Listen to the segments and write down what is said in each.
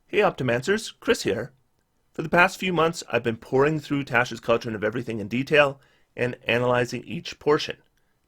Hey Optimancers, Chris here. For the past few months, I've been pouring through Tasha's Cauldron of everything in detail and analyzing each portion.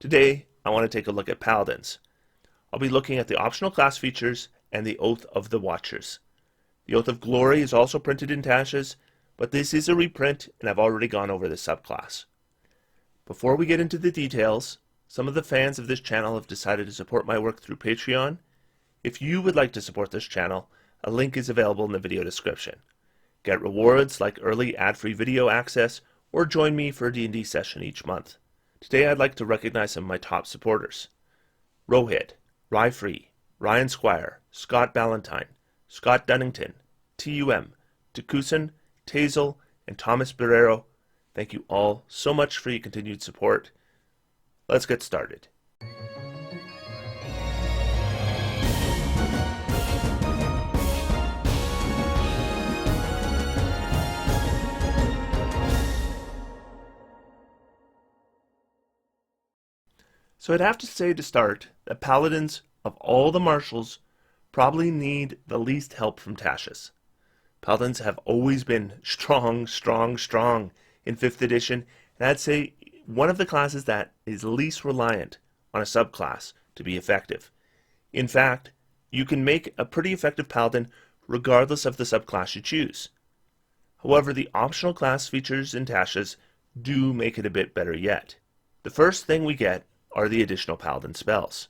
Today, I want to take a look at Paladins. I'll be looking at the optional class features and the Oath of the Watchers. The Oath of Glory is also printed in Tasha's, but this is a reprint and I've already gone over the subclass. Before we get into the details, some of the fans of this channel have decided to support my work through Patreon. If you would like to support this channel, a link is available in the video description. Get rewards like early ad-free video access or join me for a D&D session each month. Today I'd like to recognize some of my top supporters. Rohit, Rye Free, Ryan Squire, Scott Ballantyne, Scott Dunnington, TUM, Takusan, Tazel, and Thomas Barrero. Thank you all so much for your continued support. Let's get started. So I'd have to say to start that Paladins, of all the martials, probably need the least help from Tasha's. Paladins have always been strong in 5th edition, and I'd say one of the classes that is least reliant on a subclass to be effective. In fact, you can make a pretty effective Paladin regardless of the subclass you choose. However, the optional class features in Tasha's do make it a bit better yet. The first thing we get are the additional Paladin spells.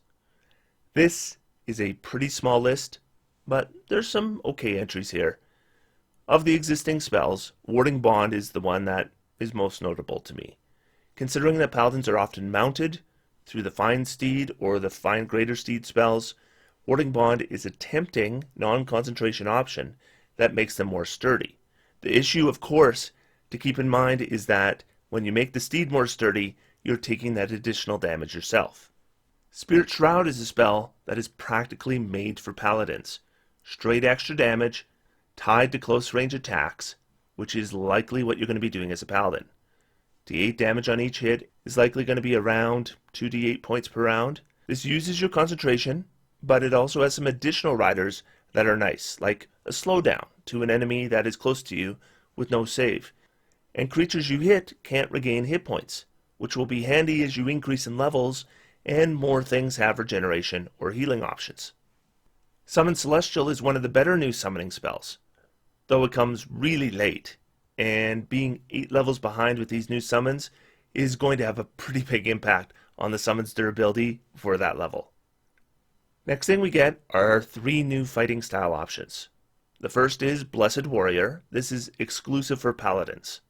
This is a pretty small list, but there's some okay entries here. Of the existing spells, Warding Bond is the one that is most notable to me. Considering that Paladins are often mounted through the Fine Steed or the Fine Greater Steed spells, Warding Bond is a tempting non-concentration option that makes them more sturdy. The issue, of course, to keep in mind is that when you make the steed more sturdy, you're taking that additional damage yourself. Spirit Shroud is a spell that is practically made for Paladins. Straight extra damage, tied to close range attacks, which is likely what you're going to be doing as a Paladin. D8 damage on each hit is likely going to be around 2d8 points per round. This uses your concentration, but it also has some additional riders that are nice, like a slowdown to an enemy that is close to you with no save. And creatures you hit can't regain hit points, which will be handy as you increase in levels and more things have regeneration or healing options. Summon Celestial is one of the better new summoning spells, though it comes really late, and being 8 levels behind with these new summons is going to have a pretty big impact on the summon's durability for that level. Next thing we get are 3 new fighting style options. The first is Blessed Warrior. This is exclusive for Paladins.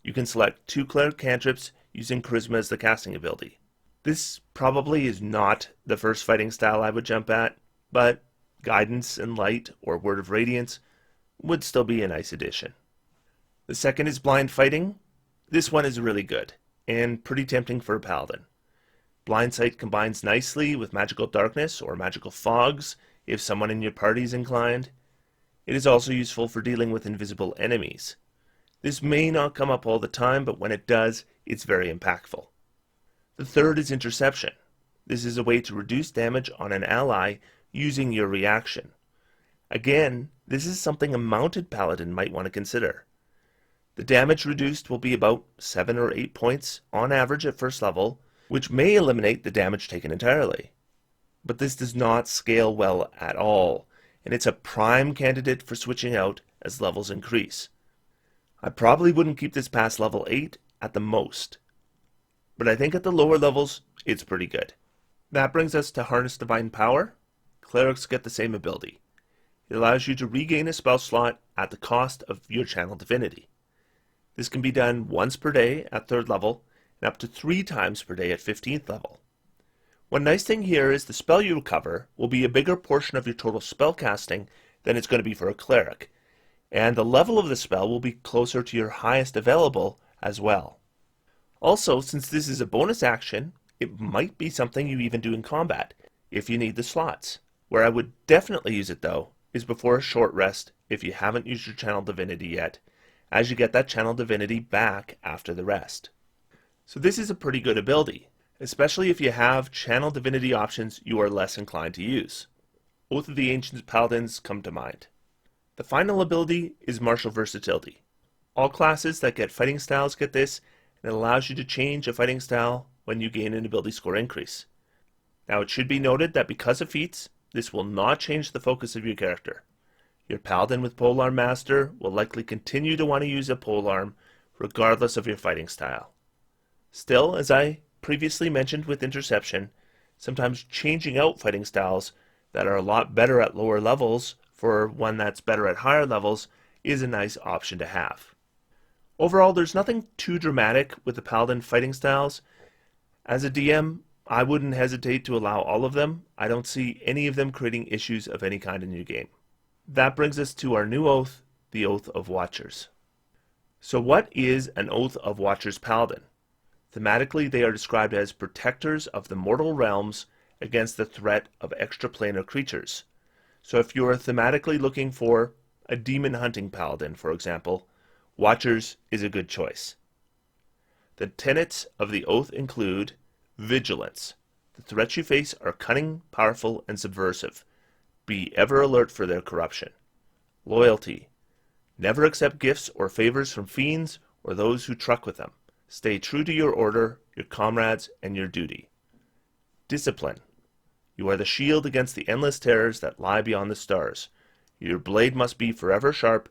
You can select 2 cleric cantrips using Charisma as the casting ability. This probably is not the first fighting style I would jump at, but Guidance and Light or Word of Radiance would still be a nice addition. The second is Blind Fighting. This one is really good and pretty tempting for a Paladin. Blind Sight combines nicely with Magical Darkness or Magical Fogs if someone in your party is inclined. It is also useful for dealing with invisible enemies. This may not come up all the time, but when it does, it's very impactful. The third is Interception. This is a way to reduce damage on an ally using your reaction. Again, this is something a mounted Paladin might want to consider. The damage reduced will be about 7 or 8 points on average at first level, which may eliminate the damage taken entirely. But this does not scale well at all, and it's a prime candidate for switching out as levels increase. I probably wouldn't keep this past level 8 at the most, but I think at the lower levels, it's pretty good. That brings us to Harness Divine Power. Clerics get the same ability. It allows you to regain a spell slot at the cost of your Channel Divinity. This can be done once per day at 3rd level, and up to 3 times per day at 15th level. One nice thing here is the spell you recover will be a bigger portion of your total spell casting than it's going to be for a cleric, and the level of the spell will be closer to your highest available as well. Also, since this is a bonus action, it might be something you even do in combat if you need the slots. Where I would definitely use it though is before a short rest if you haven't used your Channel Divinity yet, as you get that Channel Divinity back after the rest. So this is a pretty good ability, especially if you have Channel Divinity options you are less inclined to use. Oath of the Ancient Paladins come to mind. The final ability is martial versatility. All classes that get fighting styles get this, and it allows you to change a fighting style when you gain an ability score increase. Now it should be noted that because of feats, this will not change the focus of your character. Your Paladin with Polearm Master will likely continue to want to use a polearm regardless of your fighting style. Still, as I previously mentioned with Interception, sometimes changing out fighting styles that are a lot better at lower levels for one that's better at higher levels is a nice option to have. Overall, there's nothing too dramatic with the Paladin fighting styles. As a DM, I wouldn't hesitate to allow all of them. I don't see any of them creating issues of any kind in your game. That brings us to our new oath, the Oath of Watchers. So what is an Oath of Watchers Paladin? Thematically, they are described as protectors of the mortal realms against the threat of extraplanar creatures. So if you're thematically looking for a demon hunting paladin, for example, Watchers is a good choice. The tenets of the oath include vigilance. The threats you face are cunning, powerful, and subversive. Be ever alert for their corruption. Loyalty. Never accept gifts or favors from fiends or those who truck with them. Stay true to your order, your comrades, and your duty. Discipline. You are the shield against the endless terrors that lie beyond the stars. Your blade must be forever sharp,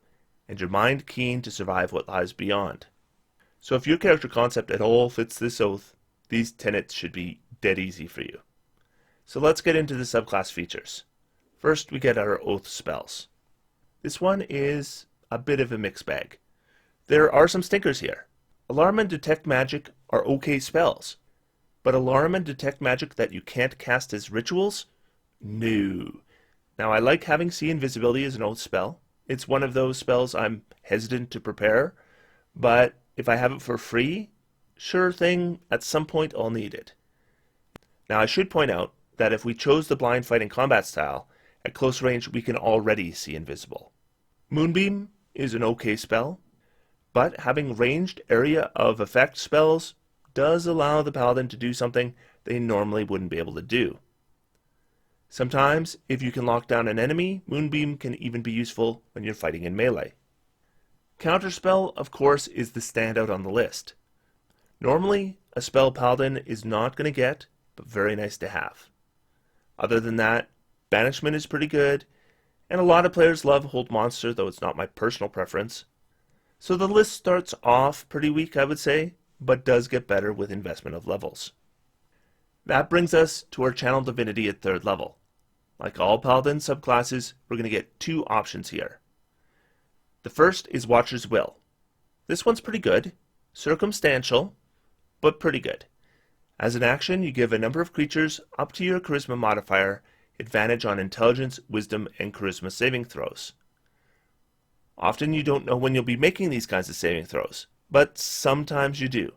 and your mind keen to survive what lies beyond. So if your character concept at all fits this oath, these tenets should be dead easy for you. So let's get into the subclass features. First, we get our oath spells. This one is a bit of a mixed bag. There are some stinkers here. Alarm and Detect Magic are okay spells, but Alarm and Detect Magic that you can't cast as rituals? No. Now I like having See Invisibility as an oath spell. It's one of those spells I'm hesitant to prepare, but if I have it for free, sure thing, at some point I'll need it. Now I should point out that if we chose the blind fighting combat style, at close range we can already see invisible. Moonbeam is an okay spell, but having ranged area of effect spells does allow the paladin to do something they normally wouldn't be able to do. Sometimes, if you can lock down an enemy, Moonbeam can even be useful when you're fighting in melee. Counterspell, of course, is the standout on the list. Normally, a spell paladin is not going to get, but very nice to have. Other than that, Banishment is pretty good, and a lot of players love Hold Monster, though it's not my personal preference. So the list starts off pretty weak, I would say, but does get better with investment of levels. That brings us to our Channel Divinity at 3rd level. Like all Paladin subclasses, we're going to get two options here. The first is Watcher's Will. This one's pretty good, circumstantial, but pretty good. As an action, you give a number of creatures up to your Charisma modifier advantage on Intelligence, Wisdom, and Charisma saving throws. Often you don't know when you'll be making these kinds of saving throws, but sometimes you do.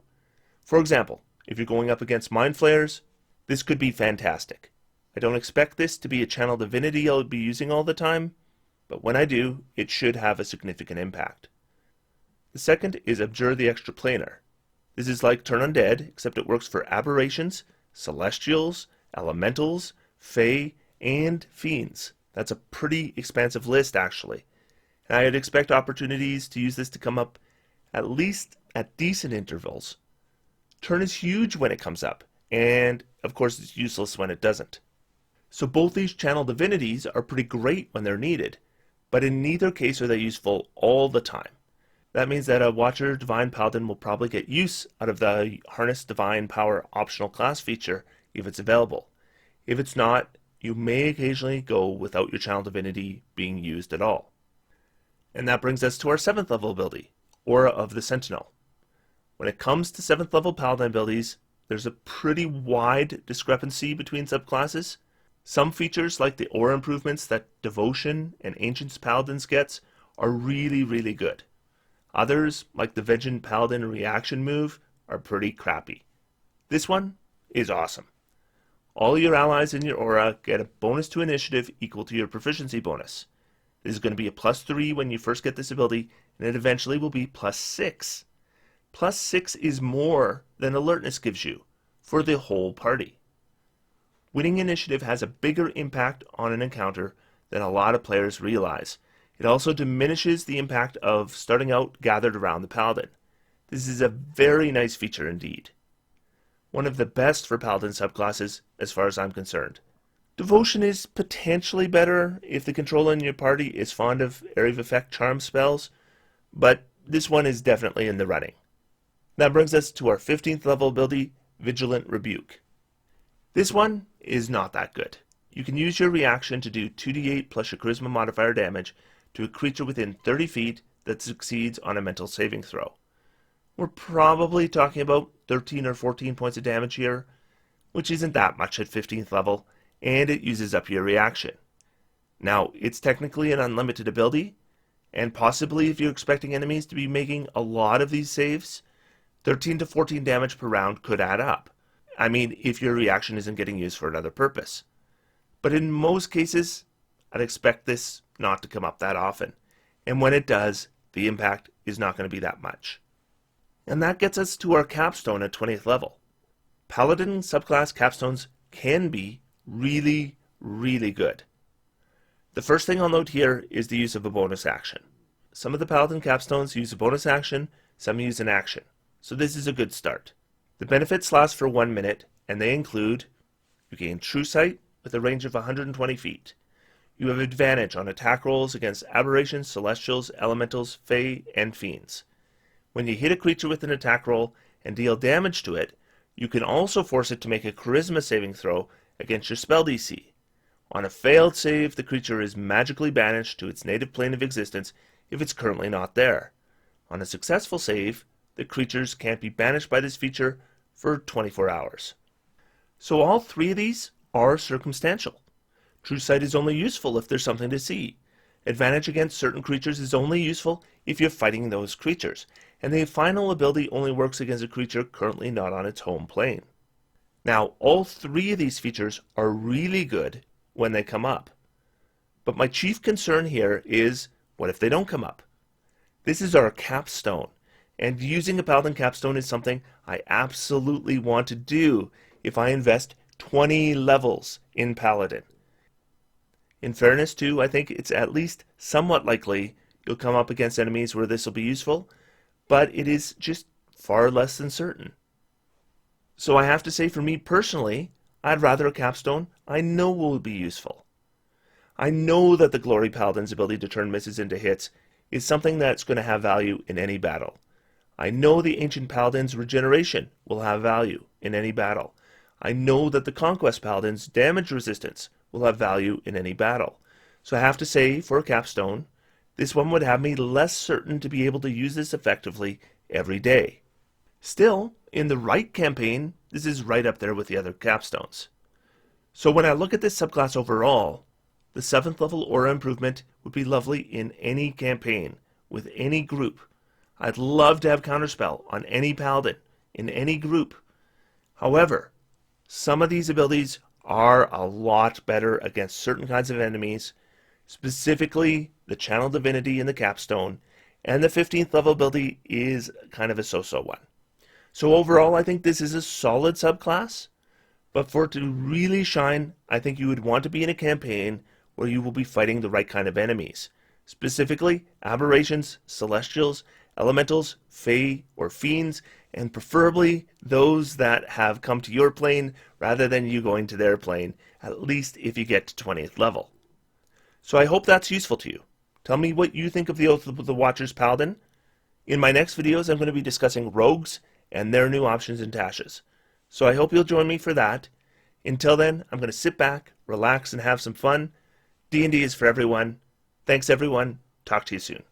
For example, if you're going up against Mind Flayers, this could be fantastic. I don't expect this to be a Channel Divinity I'll be using all the time, but when I do, it should have a significant impact. The second is Abjure the Extraplanar. This is like Turn Undead, except it works for aberrations, celestials, elementals, fae, and fiends. That's a pretty expansive list, actually. And I'd expect opportunities to use this to come up at least at decent intervals. Turn is huge when it comes up, and of course it's useless when it doesn't. So both these Channel Divinities are pretty great when they're needed, but in neither case are they useful all the time. That means that a Watcher Divine Paladin will probably get use out of the Harness Divine Power optional class feature if it's available. If it's not, you may occasionally go without your Channel Divinity being used at all. And that brings us to our 7th level ability, Aura of the Sentinel. When it comes to 7th level Paladin abilities, there's a pretty wide discrepancy between subclasses. Some features, like the aura improvements that Devotion and Ancients Paladins gets, are really, really good. Others, like the Vengeant Paladin reaction move, are pretty crappy. This one is awesome. All your allies in your aura get a bonus to initiative equal to your proficiency bonus. This is going to be a +3 when you first get this ability, and it eventually will be +6. +6 is more than alertness gives you for the whole party. Winning initiative has a bigger impact on an encounter than a lot of players realize, It also diminishes the impact of starting out gathered around the Paladin. This is a very nice feature indeed. One of the best for Paladin subclasses as far as I'm concerned. Devotion is potentially better if the controller in your party is fond of area of effect charm spells, but this one is definitely in the running. That brings us to our 15th level ability, Vigilant Rebuke. This one is not that good. You can use your reaction to do 2d8 plus your charisma modifier damage to a creature within 30 feet that succeeds on a mental saving throw. We're probably talking about 13 or 14 points of damage here, which isn't that much at 15th level, and it uses up your reaction. Now, it's technically an unlimited ability, and possibly if you're expecting enemies to be making a lot of these saves, 13 to 14 damage per round could add up. I mean, if your reaction isn't getting used for another purpose. But in most cases, I'd expect this not to come up that often. And when it does, the impact is not going to be that much. And that gets us to our capstone at 20th level. Paladin subclass capstones can be really, really good. The first thing I'll note here is the use of a bonus action. Some of the Paladin capstones use a bonus action, some use an action. So this is a good start. The benefits last for 1 minute, and they include: you gain True Sight with a range of 120 feet. You have advantage on attack rolls against aberrations, celestials, elementals, fae, and fiends. When you hit a creature with an attack roll and deal damage to it, you can also force it to make a charisma saving throw against your spell DC. On a failed save, the creature is magically banished to its native plane of existence if it's currently not there. On a successful save, the creatures can't be banished by this feature for 24 hours. So all three of these are circumstantial. True Sight is only useful if there's something to see. Advantage against certain creatures is only useful if you're fighting those creatures, and the final ability only works against a creature currently not on its home plane. Now, all three of these features are really good when they come up. But my chief concern here is, what if they don't come up? This is our capstone, and using a Paladin capstone is something I absolutely want to do if I invest 20 levels in Paladin. In fairness too, I think it's at least somewhat likely you'll come up against enemies where this will be useful, but it is just far less than certain. So I have to say, for me personally, I'd rather a capstone I know will be useful. I know that the Glory Paladin's ability to turn misses into hits is something that's going to have value in any battle. I know the Ancient Paladin's regeneration will have value in any battle. I know that the Conquest Paladin's damage resistance will have value in any battle. So I have to say, for a capstone, this one would have me less certain to be able to use this effectively every day. Still, in the right campaign, this is right up there with the other capstones. So when I look at this subclass overall, the 7th level aura improvement would be lovely in any campaign, with any group. I'd love to have Counterspell on any Paladin, in any group. However, some of these abilities are a lot better against certain kinds of enemies, specifically the Channel Divinity in the capstone, and the 15th level ability is kind of a so-so one. So overall, I think this is a solid subclass, but for it to really shine, I think you would want to be in a campaign where you will be fighting the right kind of enemies, specifically aberrations, celestials, elementals, fae, or fiends, and preferably those that have come to your plane rather than you going to their plane, at least if you get to 20th level. So I hope that's useful to you. Tell me what you think of the Oath of the Watchers Paladin. In my next videos, I'm going to be discussing rogues and their new options in Tasha's. So I hope you'll join me for that. Until then, I'm going to sit back, relax, and have some fun. D&D is for everyone. Thanks everyone. Talk to you soon.